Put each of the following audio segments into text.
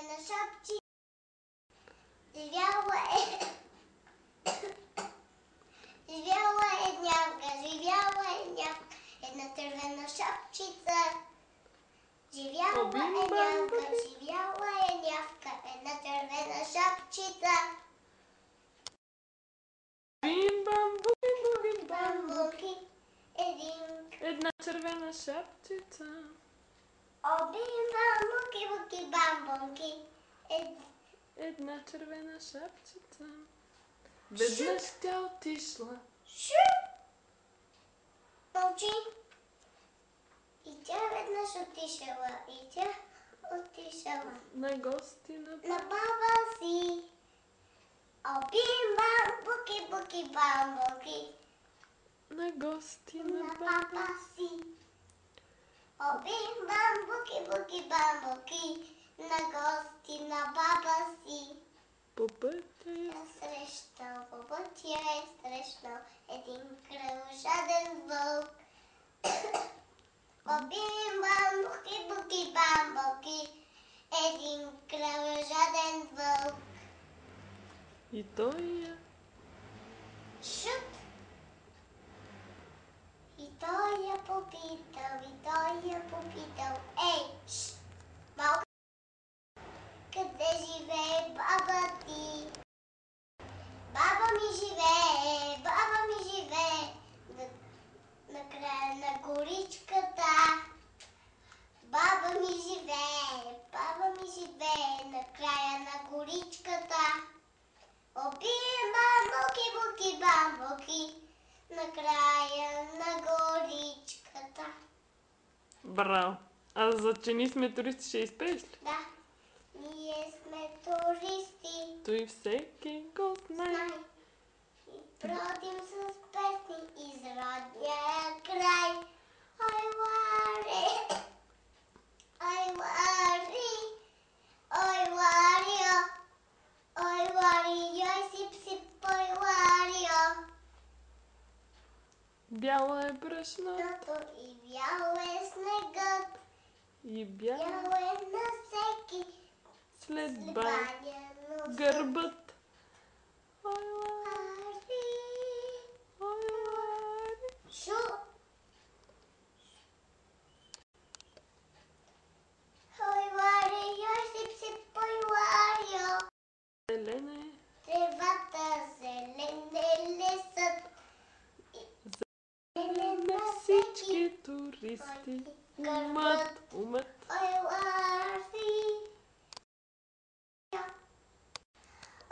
червена шапчица. Живяла е нявка, една червена шапчица. Живяла е нявка, една червена шапчица. Бамбуки, Една червена шапчица. Буки, бамбуки. Една червена шапчица. Веднъж тя отишла. Мълчи. И тя веднъж отишла. На гости на баба си. Буки, бамбуки. На гости на баба си. Буки, бамбуки. На гости на баба си. По пътя По пътя е срещнал един кръвожаден вълк. Буки, бамбуки. Един кръвожаден вълк. И той я. Шут! И той я попитал. Ей, малко! Къде живее баба ти? Баба ми живее. На края на горичката. Баба ми живее. На края на горичката. Буки, бамбуки. На края на горичката. Браво! А за че ние сме туристи ще изпееш ли? Да, ние сме туристи. Той всеки го знае. И бродим с песни из родния край. Ой, Лари, сип, ой, Ларио. Бяла е брашното. И бял е снегът. И бял е на всеки. след баня гърбът. Ой, Лари, ой, Лари. Шу! Ой, Лари, сип, ой, Ларио. Зелена е Тревата, зелен е лесът. на всички туристи. Умът. Ой, Лари.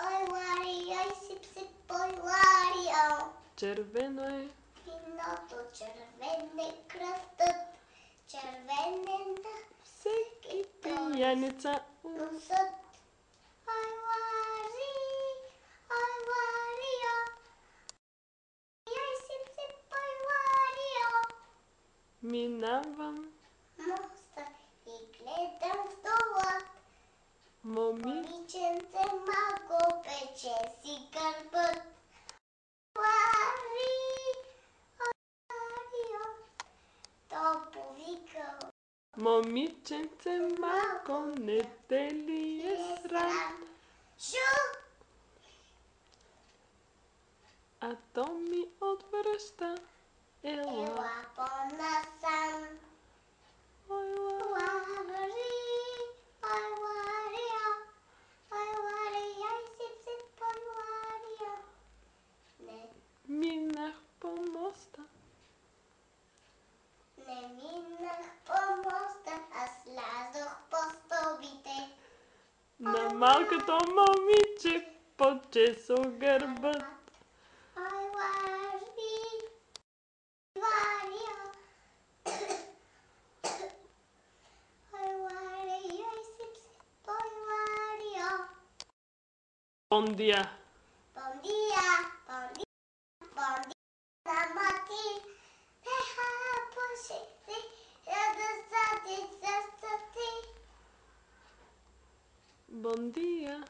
Ой, сип, ой, Ларио. Червено е Виното, червен е кръстът. Червен е на всеки пияница. носът. Ой, Ларио. Сип, ой, Ларио. Минавам Моста и гледам в дола. Момиченце малко пече си гърбът. Ларио, то повикал. момиченце малко, не те ли е срам? Шу! А то ми отвръща. Ела. По-насам. Ой, Ларио. Ларио, сип, ой, Ларио. Минах по моста. Не минах по моста, а слязох по стълбите. На малкото момиче почесо гърбът. Ой, Ларио. Бондия. Бондия, на мати. Пошли, да сати. Бондия,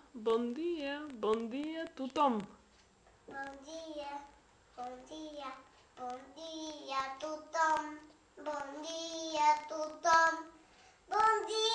тутом. Бондия, тутом. Бондия,